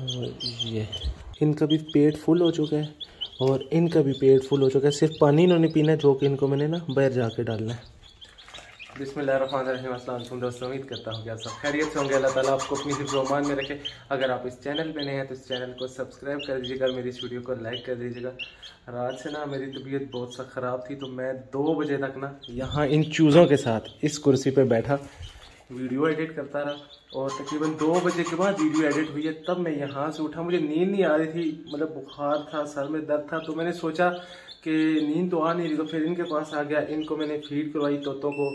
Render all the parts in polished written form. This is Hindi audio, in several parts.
और ये इनका भी पेट फुल हो चुका है और इनका भी पेट फुल हो चुका है। सिर्फ पानी इन्होंने पीना है, जो कि इनको मैंने ना बाहर जाके डालना है। बिस्मिल्लाहिर्रहमानिर्रहीम। अस्सलाम वालेकुम दोस्तों, उम्मीद करता हूँ कि आप सब खैरियत से होंगे। अल्लाह ताला आपको अपनी हिफ्ज़ व अमान में रखे। अगर आप इस चैनल पे नए हैं तो इस चैनल को सब्सक्राइब कर दीजिएगा, मेरी इस वीडियो को लाइक कर दीजिएगा। रात से ना मेरी तबीयत बहुत सा ख़राब थी, तो मैं 2 बजे तक ना यहाँ इन चूज़ों के साथ इस कुर्सी पर बैठा वीडियो एडिट करता रहा और तकरीबन 2 बजे के बाद वीडियो एडिट हुई है, तब मैं यहाँ से उठा। मुझे नींद नहीं आ रही थी, मतलब बुखार था, सर में दर्द था, तो मैंने सोचा कि नींद तो आ नहीं रही, तो फिर इनके पास आ गया। इनको मैंने फीड करवाई, तोतों को,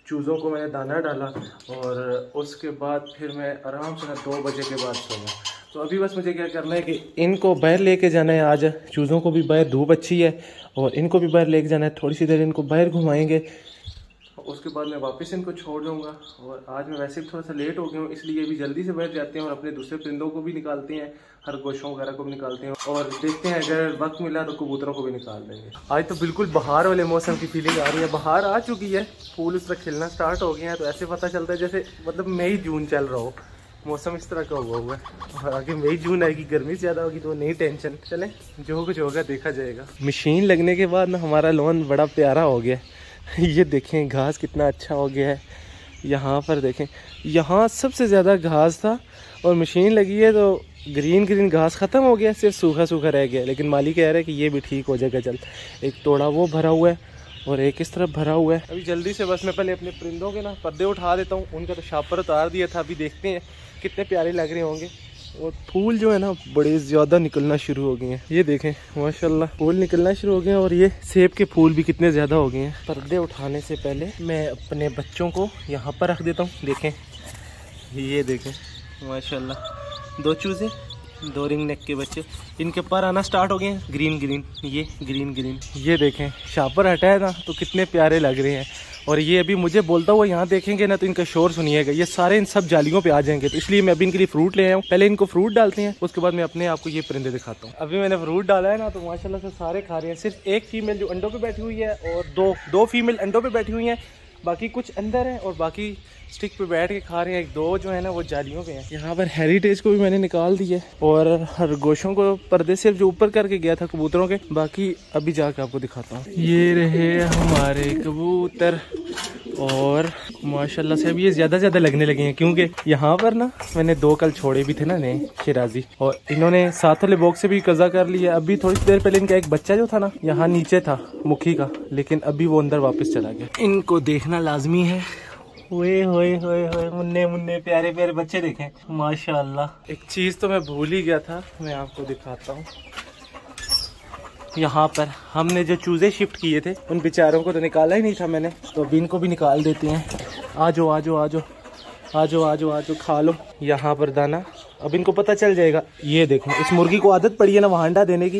चूज़ों को मैंने दाना डाला और उसके बाद फिर मैं आराम से ना 2 बजे के बाद सो गया। तो अभी बस मुझे क्या करना है कि इनको बाहर लेके जाना है। आज चूज़ों को भी बाहर धूप अच्छी है और इनको भी बाहर लेके जाना है। थोड़ी सी देर इनको बाहर घुमाएंगे, उसके बाद मैं वापस इनको छोड़ दूँगा। और आज मैं वैसे भी थोड़ा सा लेट हो गया हूँ, इसलिए अभी जल्दी से बैठ जाते हैं और अपने दूसरे परिंदों को भी निकालते हैं, खरगोशों वगैरह को भी निकालते हैं और देखते हैं अगर वक्त मिला तो कबूतरों को भी निकाल देंगे। आज तो बिल्कुल बहार वाले मौसम की फीलिंग आ रही है। बहार आ चुकी है, फूल उस पर खिलना स्टार्ट हो गए हैं, तो ऐसे पता चलता है जैसे मतलब मई जून चल रहा हो। मौसम इस तरह का हुआ है और आगे मई जून आएगी, गर्मी ज़्यादा होगी, तो नहीं टेंशन। चलें, जो कुछ होगा देखा जाएगा। मशीन लगने के बाद ना हमारा लॉन बड़ा प्यारा हो गया। ये देखें घास कितना अच्छा हो गया है। यहाँ पर देखें, यहाँ सबसे ज़्यादा घास था और मशीन लगी है तो ग्रीन घास ख़त्म हो गया, सिर्फ सूखा सूखा रह गया। लेकिन मालिक कह रहे हैं कि ये भी ठीक हो जाएगा जल्द। एक तोड़ा वो भरा हुआ है और एक इस तरफ भरा हुआ है। अभी जल्दी से बस मैं पहले अपने परिंदों के ना पर्दे उठा देता हूँ। उनका तो शापर उतार दिया था, अभी देखते हैं कितने प्यारे लग रहे होंगे। और फूल जो है ना बड़े ज़्यादा निकलना शुरू हो गए हैं। ये देखें माशाल्लाह फूल निकलना शुरू हो गए हैं और ये सेब के फूल भी कितने ज़्यादा हो गए हैं। पर्दे उठाने से पहले मैं अपने बच्चों को यहाँ पर रख देता हूँ। देखें, ये देखें माशाल्लाह 2 चूज़े, 2 रिंग नेक के बच्चे, इनके पर आना स्टार्ट हो गए हैं। ग्रीन ये ग्रीन ये देखें शापर हटाया ना तो कितने प्यारे लग रहे हैं। और ये अभी मुझे बोलता हुआ यहाँ देखेंगे ना तो इनका शोर सुनिएगा। ये सारे इन सब जालियों पे आ जाएंगे, तो इसलिए मैं अभी इनके लिए फ्रूट ले आया हूँ। पहले इनको फ्रूट डालते हैं, उसके बाद मैं अपने आपको ये परिंदे दिखाता हूँ। अभी मैंने फ्रूट डाला है ना तो माशाल्लाह से सारे खा रहे हैं। सिर्फ एक फीमेल जो अंडों पे बैठी हुई है और दो फीमेल अंडों पे बैठी हुई हैं, बाकी कुछ अंदर हैं और बाकी स्टिक पे बैठ के खा रहे हैं। 1-2 जो है ना वो जालियों पे हैं। यहाँ पर हेरिटेज को भी मैंने निकाल दिया और खरगोशों को पर्दे सिर्फ जो ऊपर करके गया था कबूतरों के, बाकी अभी जाके आपको दिखाता हूँ। ये रहे हमारे कबूतर और माशाल्लाह से अभी ये ज़्यादा लगने लगे हैं, क्योंकि यहाँ पर ना मैंने 2 कल छोड़े भी थे ना नए शिराजी, और इन्होंने साथ वाले बॉक्स से भी कज़ा कर लिया। अभी थोड़ी देर पहले इनका एक बच्चा जो था ना यहाँ नीचे था मुखी का, लेकिन अभी वो अंदर वापस चला गया। इनको देखना लाजमी है। ओए मुन्ने प्यारे बच्चे देखें माशाल्लाह। एक चीज़ तो मैं भूल ही गया था, मैं आपको दिखाता हूँ। यहाँ पर हमने जो चूज़े शिफ्ट किए थे उन बेचारों को तो निकाला ही नहीं था मैंने, तो अभी इनको भी निकाल देते हैं। आ जाओ खा लो यहाँ पर दाना। अब इनको पता चल जाएगा। ये देखो इस मुर्गी को आदत पड़ी है ना वहाँ अंडा देने की,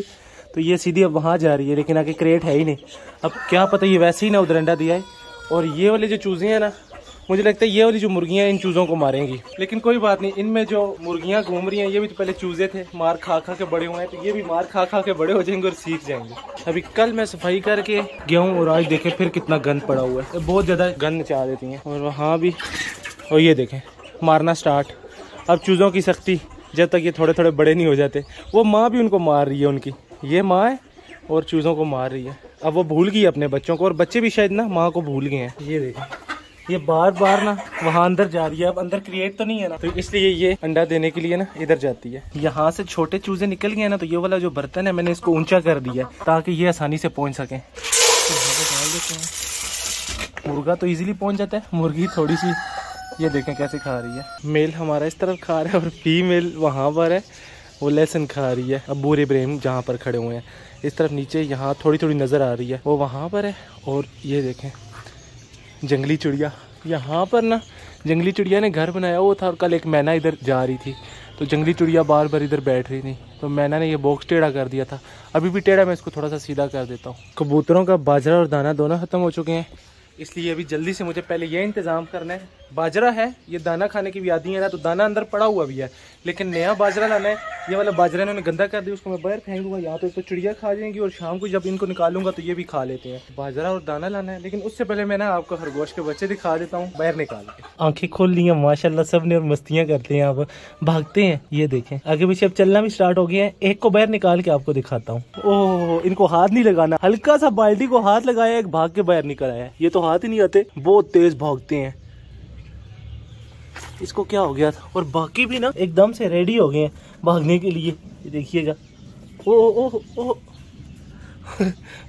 तो ये सीधी अब वहाँ जा रही है, लेकिन आगे क्रेट है ही नहीं। अब क्या पता ये वैसे ही ना उधर अंडा दिया है। और ये वाले जो चूज़े हैं ना, मुझे लगता है ये वाली जो मुर्गियाँ इन चूज़ों को मारेंगी, लेकिन कोई बात नहीं। इनमें जो मुर्गियाँ घूम रही हैं ये भी तो पहले चूज़े थे, मार खा के बड़े हुए हैं, तो ये भी मार खा के बड़े हो जाएंगे और सीख जाएंगे। अभी कल मैं सफाई करके गया हूँ और आज देखें फिर कितना गंद पड़ा हुआ है। बहुत ज़्यादा गंद मचा देती हैं। और वहाँ भी, और ये देखें मारना स्टार्ट। अब चूज़ों की सख्ती, जब तक ये थोड़े बड़े नहीं हो जाते। वो माँ भी उनको मार रही है, उनकी ये माँ है और चूज़ों को मार रही है। अब वो भूल गई अपने बच्चों को और बच्चे भी शायद ना माँ को भूल गए हैं। ये देखें ये बार ना वहाँ अंदर जा रही है। अब अंदर क्रिएट तो नहीं है ना, तो इसलिए ये अंडा देने के लिए ना इधर जाती है। यहाँ से छोटे चूजे निकल गए ना, तो ये वाला जो बर्तन है मैंने इसको ऊंचा कर दिया ताकि ये आसानी से पहुँच सकें। मुर्गा तो इजीली पहुँच जाता है, मुर्गी थोड़ी सी, ये देखें कैसे खा रही है। मेल हमारा इस तरफ खा रहा है और फीमेल वहाँ पर है, वो लहसुन खा रही है। अब बूर इब्राहिम जहाँ पर खड़े हुए हैं इस तरफ नीचे यहाँ थोड़ी नज़र आ रही है, वो वहाँ पर है। और ये देखें जंगली चिड़िया, यहाँ पर ना जंगली चिड़िया ने घर बनाया हुआ था और कल एक मैना इधर जा रही थी, तो जंगली चिड़िया बार इधर बैठ रही थी, तो मैना ने ये बॉक्स टेढ़ा कर दिया था। अभी भी टेढ़ा, मैं इसको थोड़ा सा सीधा कर देता हूँ। कबूतरों का बाजरा और दाना दोनों ख़त्म हो चुके हैं, इसलिए अभी जल्दी से मुझे पहले ये इंतज़ाम करना है बाजरा है, ये दाना खाने की भी आती है ना, तो दाना अंदर पड़ा हुआ भी है, लेकिन नया बाजरा लाना है। ये वाला बाजरा इन्होंने गंदा कर दिया, उसको मैं बाहर फेंक दूंगा। यहाँ तो चिड़िया खा जाएंगी और शाम को जब इनको निकालूंगा तो ये भी खा लेते हैं। बाजरा और दाना लाना है, लेकिन उससे पहले मैं ना आपको खरगोश के बच्चे दिखा देता हूँ बाहर निकाल के। आंखें खोल ली हैं माशाल्लाह सब ने और मस्तियाँ करते हैं, आप भागते हैं। ये देखें आगे पीछे अब चलना भी स्टार्ट हो गया है। एक को बाहर निकाल के आपको दिखाता हूँ। ओह, इनको हाथ नहीं लगाना, हल्का सा बाल्टी को हाथ लगाया, एक भाग के बाहर निकल आया। ये तो हाथ ही नहीं आते, बहुत तेज भागते हैं। इसको क्या हो गया था, और बाकी भी ना एकदम से रेडी हो गए हैं भागने के लिए। देखिएगा, ओ ओ ओ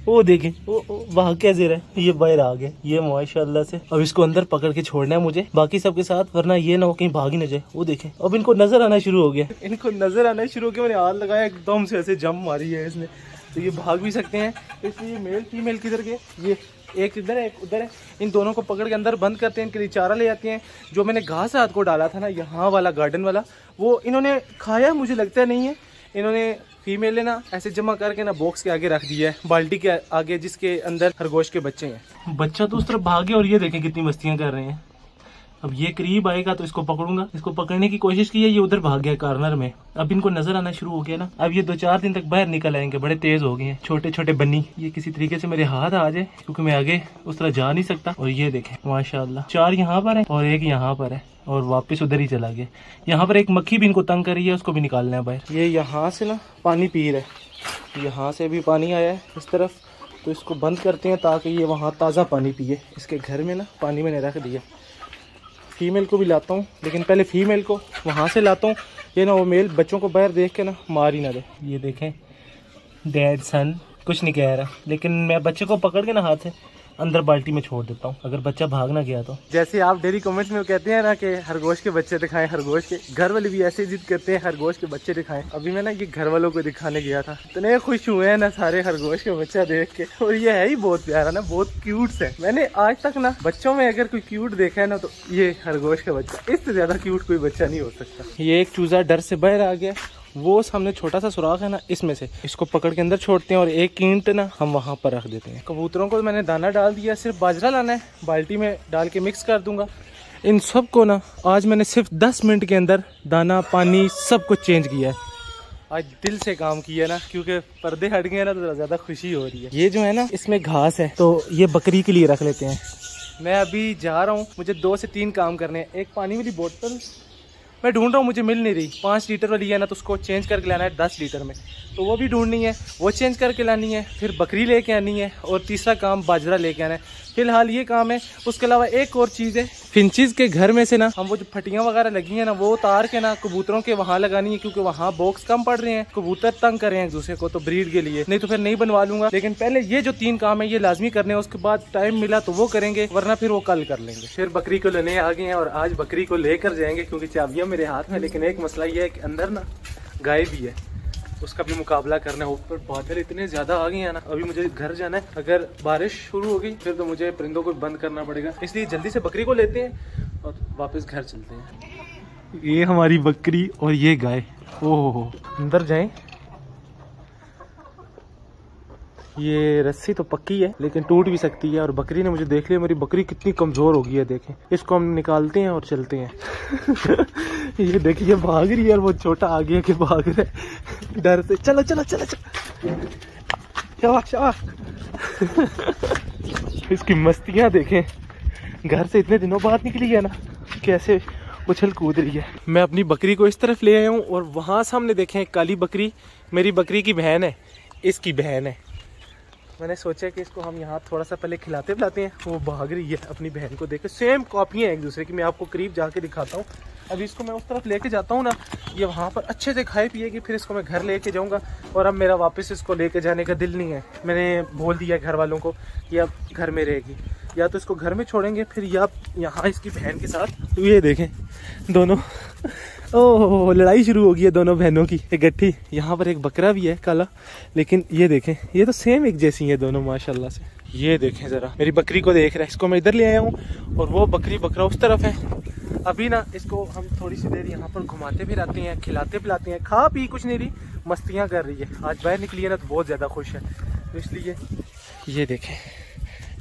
वो देखें, ओ भाग कैसे रहे, ये बाहर आ गए ये माशाल्लाह से। अब इसको अंदर पकड़ के छोड़ना है मुझे बाकी सबके साथ, वरना ये ना हो कहीं भाग ही न जाए। वो देखें अब इनको नजर आना शुरू हो गया, इनको नजर आना शुरू हो गया। मैंने हाथ लगाया, एकदम से ऐसे जंप मारी है इसने, तो ये भाग भी सकते हैं। इसलिए मेल फीमेल किधर गए, ये एक इधर है एक उधर है, इन दोनों को पकड़ के अंदर बंद करते हैं, इनके लिए चारा ले आते हैं। जो मैंने घास रात को डाला था ना, यहाँ वाला गार्डन वाला, वो इन्होंने खाया मुझे लगता नहीं है। इन्होंने फीमेल लेना ऐसे जमा करके ना बॉक्स के आगे रख दिया है, बाल्टी के आगे जिसके अंदर खरगोश के बच्चे हैं। बच्चा तो उस तरफ भागे और ये देखें कितनी मस्तियां कर रहे हैं। अब ये करीब आएगा तो इसको पकड़ूंगा। इसको पकड़ने की कोशिश की है, ये उधर भाग गया कॉर्नर में। अब इनको नजर आना शुरू हो गया ना, अब ये 2-4 दिन तक बाहर निकल आएंगे, बड़े तेज हो गए हैं छोटे छोटे बन्नी। ये किसी तरीके से मेरे हाथ आ जाए, क्योंकि मैं आगे उस तरह जा नहीं सकता। और ये देखें माशाल्लाह 4 यहाँ पर है और एक यहाँ पर है, और वापस उधर ही चला गया। यहाँ पर एक मक्खी भी इनको तंग कर रही है, उसको भी निकालना है बाहर। ये यहाँ से ना पानी पी रहा है, यहाँ से भी पानी आया है इस तरफ, तो इसको बंद करते हैं ताकि ये वहाँ ताज़ा पानी पिए। इसके घर में ना पानी मैंने रख दिया। फीमेल को भी लाता हूँ, लेकिन पहले फीमेल को वहाँ से लाता हूँ, ये ना वो मेल बच्चों को बाहर देख के ना मार ही ना दे। ये देखें डैड सन कुछ नहीं कह रहा, लेकिन मैं बच्चे को पकड़ के ना हाथ से अंदर बाल्टी में छोड़ देता हूँ, अगर बच्चा भाग ना गया तो। जैसे आप डेली कमेंट्स में कहते हैं ना कि खरगोश के बच्चे दिखाएं, खरगोश के घर वाले भी ऐसे जिद करते हैं खरगोश के बच्चे दिखाएं। अभी मैं ना ये घर वालों को दिखाने गया था, इतने खुश हुए हैं ना सारे खरगोश के बच्चा देख के, और ये है ही बहुत प्यारा ना, बहुत क्यूट है। मैंने आज तक ना बच्चों में अगर कोई क्यूट देखा है ना तो ये खरगोश का बच्चा, इससे ज्यादा क्यूट कोई बच्चा नहीं हो सकता। ये एक चूजा डर से बाहर आ गया, वो सामने छोटा सा सुराख है ना, इसमें से इसको पकड़ के अंदर छोड़ते हैं और एक ईंट ना हम वहाँ पर रख देते हैं। कबूतरों को मैंने दाना डाल दिया, सिर्फ बाजरा लाना है, बाल्टी में डाल के मिक्स कर दूंगा। इन सब को ना आज मैंने सिर्फ 10 मिनट के अंदर दाना पानी सब कुछ चेंज किया है। आज दिल से काम किया ना, क्योंकि पर्दे हट गए ना तो ज़्यादा खुशी हो रही है। ये जो है ना इसमें घास है, तो ये बकरी के लिए रख लेते हैं। मैं अभी जा रहा हूँ, मुझे 2 से 3 काम करने हैं। एक पानी वाली बोतल मैं ढूंढ रहा हूँ, मुझे मिल नहीं रही। 5 लीटर वाली है ना, तो उसको चेंज करके लाना है 10 लीटर में, तो वो भी ढूंढनी है, वो चेंज करके लानी है। फिर बकरी लेके आनी है, और तीसरा काम बाजरा लेके आना है। फिलहाल ये काम है। उसके अलावा एक और चीज़ है, फिंचीज के घर में से ना हम वो जो फटियाँ वगैरह लगी हैं ना, वो उतार के ना कबूतरों के वहाँ लगानी है, क्योंकि वहाँ बॉक्स कम पड़ रहे हैं, कबूतर तंग कर रहे हैं एक दूसरे को, तो ब्रीड के लिए। नहीं तो फिर नहीं बनवा लूंगा, लेकिन पहले ये जो 3 काम है ये लाजमी करने हैं। उसके बाद टाइम मिला तो वो करेंगे, वरना फिर वो कल कर लेंगे। फिर बकरी को लेने आ गए हैं, और आज बकरी को लेकर जाएंगे, क्योंकि चाबियाँ मेरे हाथ में। लेकिन एक मसला ये है कि अंदर ना गाय भी है, उसका भी मुकाबला करना है। ऊपर बादल इतने ज़्यादा आ गए हैं ना, अभी मुझे घर जाना है। अगर बारिश शुरू हो गई फिर तो मुझे परिंदों को बंद करना पड़ेगा, इसलिए जल्दी से बकरी को लेते हैं और वापस घर चलते हैं। ये हमारी बकरी और ये गाय, ओहो अंदर जाएं। ये रस्सी तो पक्की है लेकिन टूट भी सकती है, और बकरी ने मुझे देख लिया। मेरी बकरी कितनी कमज़ोर हो गई है, देखें। इसको हम निकालते हैं और चलते हैं। ये देखिए भाग रही है, और वो छोटा आगे के भाग रहा है डर से। चलो चलो चलो चलो, शाबाश शाबाश। इसकी मस्तियाँ देखें, घर से इतने दिनों बाद निकली है ना, कैसे उछल कूद रही है। मैं अपनी बकरी को इस तरफ ले आया हूँ, और वहाँ सामने देखें काली बकरी मेरी बकरी की बहन है, इसकी बहन है। मैंने सोचा कि इसको हम यहाँ थोड़ा सा पहले खिलाते पिलाते हैं। वो भाग रही है अपनी बहन को देख के, सेम कॉपियाँ एक दूसरे की। मैं आपको करीब जाके दिखाता हूँ। अभी इसको मैं उस तरफ लेके जाता हूँ ना, ये वहाँ पर अच्छे से खाए पिएगी, फिर इसको मैं घर लेके जाऊँगा। और अब मेरा वापस इसको लेके जाने का दिल नहीं है। मैंने बोल दिया घर वालों को कि अब घर में रहेगी, या तो इसको घर में छोड़ेंगे, फिर या यहाँ इसकी बहन के साथ। तो ये देखें दोनों, ओह लड़ाई शुरू हो गई है दोनों बहनों की इकट्ठी। यहाँ पर एक बकरा भी है काला, लेकिन ये देखें ये तो सेम एक जैसी है दोनों माशाल्लाह से। ये देखें ज़रा, मेरी बकरी को देख रहा है। इसको मैं इधर ले आया हूँ, और वो बकरी बकरा उस तरफ है। अभी ना इसको हम थोड़ी सी देर यहाँ पर घुमाते फिराते हैं, खिलाते पिलाते हैं। खा पी कुछ नहीं रही, मस्तियाँ कर रही है। आज बाहर निकली है ना तो बहुत ज़्यादा खुश है, तो इसलिए ये देखें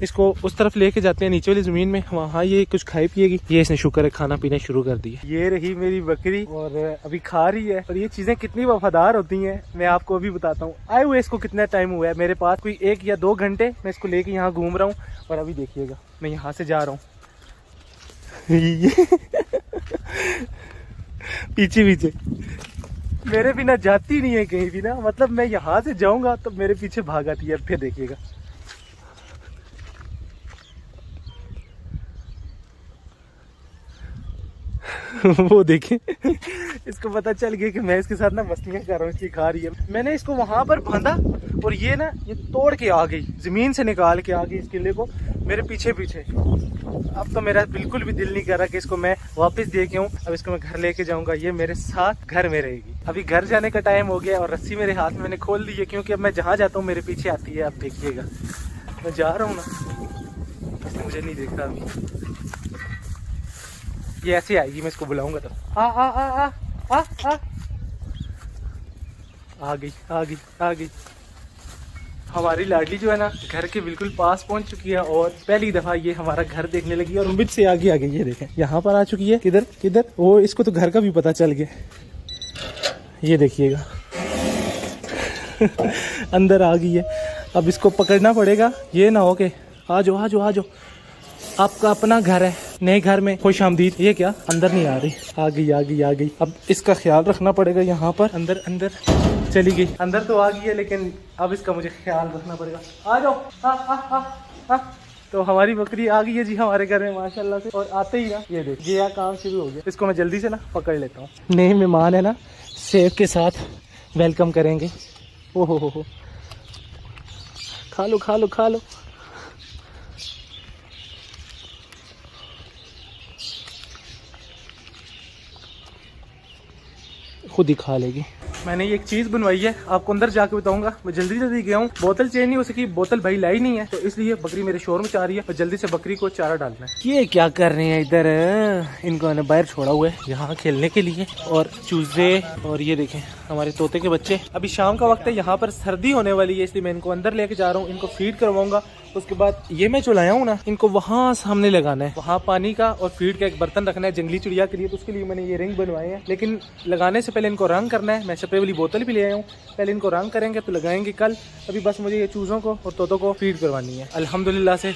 इसको उस तरफ लेके जाते हैं नीचे वाली ज़मीन में, वहाँ ये कुछ खाई पिएगी। ये इसने शुक्र है खाना पीना शुरू कर दिया। ये रही मेरी बकरी और अभी खा रही है। और ये चीज़ें कितनी वफादार होती हैं मैं आपको अभी बताता हूँ। आए हुए इसको कितना टाइम हुआ है मेरे पास, कोई 1 या 2 घंटे मैं इसको लेके यहाँ घूम रहा हूँ। और अभी देखिएगा मैं यहाँ से जा रहा हूँ पीछे पीछे मेरे बिना जाती नहीं है कहीं भी ना, मतलब मैं यहाँ से जाऊंगा तो मेरे पीछे भाग आती है। फिर देखिएगा वो देखें इसको पता चल गया कि मैं इसके साथ ना मस्तियां कर रहा हूँ, इसलिए खा रही है। मैंने इसको वहां पर बांधा और ये ना ये तोड़ के आ गई, जमीन से निकाल के आ गई इस किले को मेरे पीछे पीछे। अब तो मेरा बिल्कुल भी दिल नहीं कर रहा कि इसको मैं वापस दे के हूँ। अब इसको मैं घर लेके जाऊंगा, ये मेरे साथ घर में रहेगी। अभी घर जाने का टाइम हो गया और रस्सी मेरे हाथ में मैंने खोल दी है, क्योंकि अब मैं जहाँ जाता हूँ मेरे पीछे आती है। अब देखिएगा मैं जा रहा हूँ ना, मुझे नहीं देख रहा अभी। ये ऐसे आएगी, मैं इसको बुलाऊंगा तो आ गई। हमारी लाडली जो है ना घर के बिल्कुल पास पहुंच चुकी है और पहली दफा ये हमारा घर देखने लगी और मुझ से आगे आ गई। ये देखें यहाँ पर आ चुकी है। किधर वो, इसको तो घर का भी पता चल गया। ये देखिएगा अंदर आ गई है। अब इसको पकड़ना पड़ेगा, ये ना हो के आ जाओ आपका अपना घर है, नए घर में खुश आमदीद। ये क्या अंदर नहीं आ रही, आ गई। अब इसका ख्याल रखना पड़ेगा। यहाँ पर अंदर चली गई, अंदर तो आ गई है लेकिन अब इसका मुझे ख्याल रखना पड़ेगा। आ जाओ तो हमारी बकरी आ गई है जी हमारे घर में माशाल्लाह से। और आते ही ना ये देख ये काम शुरू हो गया। इसको मैं जल्दी से ना पकड़ लेता हूँ। नए मेहमान है ना, सेब के साथ वेलकम करेंगे। ओहो खा लो। खुद ही खा लेगी। मैंने ये एक चीज बनवाई है, आपको अंदर जाके बताऊंगा। मैं जल्दी गया हूँ, बोतल चेंज नहीं हो सकी, बोतल भाई लाई नहीं है, तो इसलिए बकरी मेरे शोर में चाह रही है और जल्दी से बकरी को चारा डालना है। ये क्या कर रहे हैं इधर, इनको मैंने बाहर छोड़ा हुआ है यहाँ खेलने के लिए। और चूजे और ये देखें हमारे तोते के बच्चे। अभी शाम का वक्त है, यहाँ पर सर्दी होने वाली है, इसलिए मैं इनको अंदर लेके जा रहा हूँ। इनको फीड करवाऊंगा। उसके बाद ये मैं जो लाया हूँ ना, इनको वहाँ सामने लगाना है, वहाँ पानी का और फीड का एक बर्तन रखना है जंगली चिड़िया के लिए। तो उसके लिए मैंने ये रिंग बनवाए हैं, लेकिन लगाने से पहले इनको रंग करना है। मैं स्प्रे वाली बोतल भी ले आया हूँ, पहले इनको रंग करेंगे तो लगाएंगे कल। अभी बस मुझे ये चूज़ों को और तोतों को फीड करवानी है। अल्हम्दुलिल्लाह से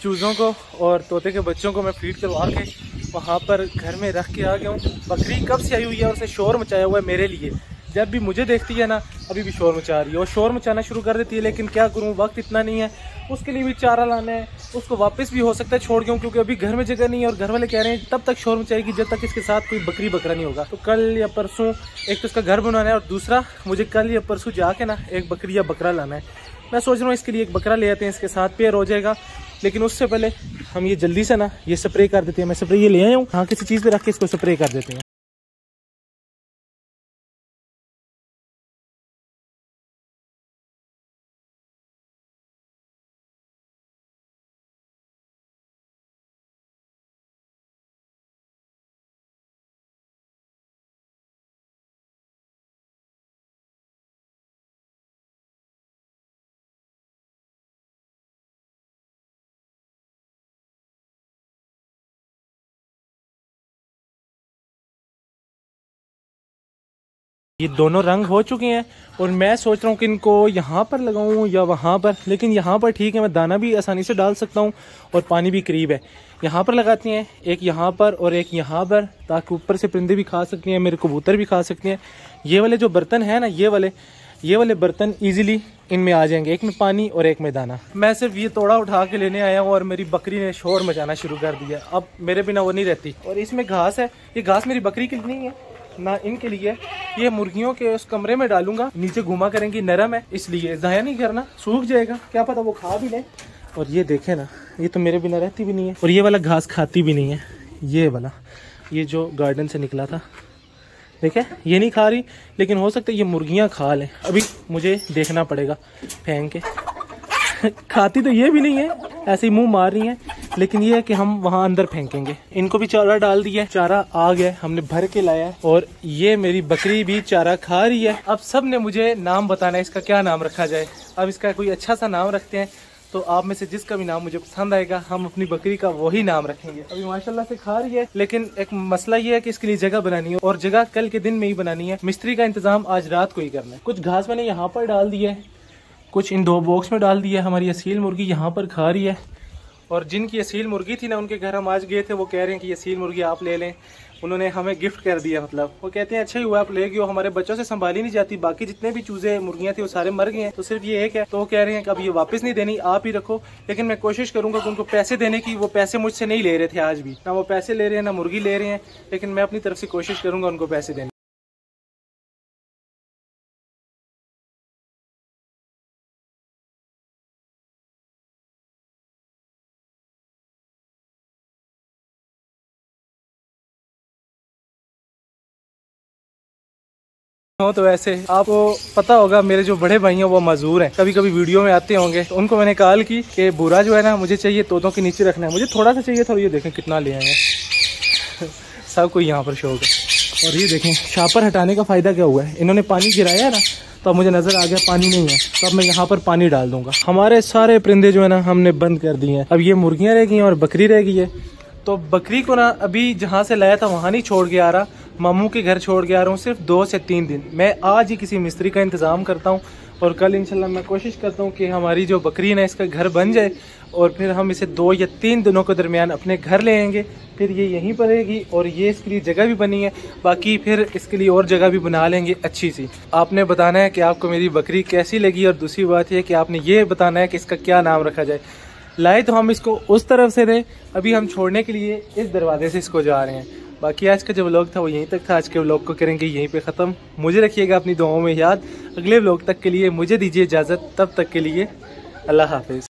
चूज़ों को और तोते के बच्चों को मैं फीड करवा के वहाँ पर घर में रख के आ गया हूँ। बकरी कब से आई हुई है और उसे शोर मचाया हुआ है मेरे लिए। जब भी मुझे देखती है ना, अभी भी शोर मचा रही है और शोर मचाना शुरू कर देती है। लेकिन क्या करूँ, वक्त इतना नहीं है। उसके लिए भी चारा लाना है, उसको वापस भी हो सकता है छोड़ दूँ, क्योंकि अभी घर में जगह नहीं है और घर वाले कह रहे हैं तब तक शोर मचाएगी जब तक इसके साथ कोई बकरी बकरा नहीं होगा। तो कल या परसों एक तो इसका घर बनवाना है और दूसरा मुझे कल या परसों जाके ना एक बकरी या बकरा लाना है। मैं सोच रहा हूँ इसके लिए एक बकरा ले आते हैं, इसके साथ पेयर हो जाएगा। लेकिन उससे पहले हम ये जल्दी से ना ये स्प्रे कर देते हैं। मैं स्प्रे ये ले आया हूँ, हाँ किसी चीज़ पे रख के इसको स्प्रे कर देते हैं। ये दोनों रंग हो चुके हैं और मैं सोच रहा हूँ कि इनको यहाँ पर लगाऊँ या वहाँ पर। लेकिन यहाँ पर ठीक है, मैं दाना भी आसानी से डाल सकता हूँ और पानी भी करीब है। यहाँ पर लगाती हैं, एक यहाँ पर और एक यहाँ पर, ताकि ऊपर से परिंदे भी खा सकती हैं, मेरे कबूतर भी खा सकते हैं। ये वाले जो बर्तन है ना, ये वाले बर्तन इजीली इनमें आ जाएंगे, एक में पानी और एक में दाना। मैं सिर्फ ये तोड़ा उठा के लेने आया हूँ और मेरी बकरी ने शोर मचाना शुरू कर दिया। अब मेरे बिना वो नहीं रहती। और इसमें घास है, ये घास मेरी बकरी के लिए नहीं है ना, इनके लिए। ये मुर्गियों के उस कमरे में डालूंगा, नीचे घुमा करेंगी, नरम है इसलिए ज़ाया नहीं करना, सूख जाएगा, क्या पता वो खा भी ले। और ये देखे ना, ये तो मेरे बिना रहती भी नहीं है और ये वाला घास खाती भी नहीं है। ये वाला, ये जो गार्डन से निकला था, देखे ये नहीं खा रही, लेकिन हो सकता है ये मुर्गियाँ खा लें। अभी मुझे देखना पड़ेगा फेंक के। खाती तो ये भी नहीं है, ऐसे ही मुंह मार रही हैं। लेकिन ये है कि हम वहाँ अंदर फेंकेंगे। इनको भी चारा डाल दिया, चारा आ गया, हमने भर के लाया है। और ये मेरी बकरी भी चारा खा रही है। अब सब ने मुझे नाम बताना है, इसका क्या नाम रखा जाए। अब इसका कोई अच्छा सा नाम रखते हैं। तो आप में से जिसका भी नाम मुझे पसंद आएगा हम अपनी बकरी का वही नाम रखेंगे। अभी माशाल्लाह से खा रही है, लेकिन एक मसला ये है कि इसके लिए जगह बनानी है और जगह कल के दिन में ही बनानी है। मिस्त्री का इंतजाम आज रात को ही करना है। कुछ घास मैंने यहाँ पर डाल दी है, कुछ इन 2 बॉक्स में डाल दिया है। हमारी असील मुर्गी यहाँ पर खा रही है और जिनकी असील मुर्गी थी ना उनके घर हम आज गए थे, वो कह रहे हैं कि असील मुर्गी आप ले लें, उन्होंने हमें गिफ्ट कर दिया। मतलब वो कहते हैं अच्छा ही हुआ आप ले गए हो, हमारे बच्चों से संभाली नहीं जाती, बाकी जितने भी चूजे मुर्गियां थी वो सारे मर गए हैं, तो सिर्फ ये एक है। तो वो कह रहे हैं कि अब ये वापस नहीं देनी, आप ही रखो। लेकिन मैं कोशिश करूंगा कि उनको पैसे देने की, वो पैसे मुझसे नहीं ले रहे थे आज भी, ना वो पैसे ले रहे हैं ना मुर्गी ले रहे हैं, लेकिन मैं अपनी तरफ से कोशिश करूंगा उनको पैसे देने। तो वैसे आपको पता होगा मेरे जो बड़े भाई हैं वो मजदूर हैं, कभी कभी वीडियो में आते होंगे, तो उनको मैंने कॉल की कि बुरा जो है ना मुझे चाहिए तोतों के नीचे रखना है, मुझे थोड़ा सा चाहिए था। ये देखें कितना ले आए हैं सबको यहाँ पर शौक है। और ये देखें शापर हटाने का फ़ायदा क्या हुआ है, इन्होंने पानी गिराया है ना, तो अब मुझे नज़र आ गया पानी नहीं है, तो अब मैं यहाँ पर पानी डाल दूंगा। हमारे सारे परिंदे जो है ना हमने बंद कर दिए हैं। अब ये मुर्गियाँ रह गई हैं और बकरी रह गई है। तो बकरी को ना अभी जहाँ से लाया था वहाँ नहीं छोड़ के आ रहा, मामू के घर छोड़ के आ रहा हूँ, सिर्फ 2 से 3 दिन। मैं आज ही किसी मिस्त्री का इंतज़ाम करता हूँ और कल इंशाल्लाह मैं कोशिश करता हूँ कि हमारी जो बकरी है ना इसका घर बन जाए और फिर हम इसे 2 या 3 दिनों के दरमियान अपने घर ले आएंगे। फिर ये यहीं पर रहेगी और ये इसके लिए जगह भी बनी है, बाकी फिर इसके लिए और जगह भी बना लेंगे अच्छी सी। आपने बताना है कि आपको मेरी बकरी कैसी लगी और दूसरी बात यह कि आपने ये बताना है कि इसका क्या नाम रखा जाए। लाए तो हम इसको उस तरफ से थे, अभी हम छोड़ने के लिए इस दरवाजे से इसको जा रहे हैं। बाकी आज का जो व्लॉग था वो यहीं तक था। आज के व्लॉग को करेंगे यहीं पे ख़त्म। मुझे रखिएगा अपनी दुआओं में याद। अगले व्लॉग तक के लिए मुझे दीजिए इजाज़त, तब तक के लिए अल्लाह हाफिज़।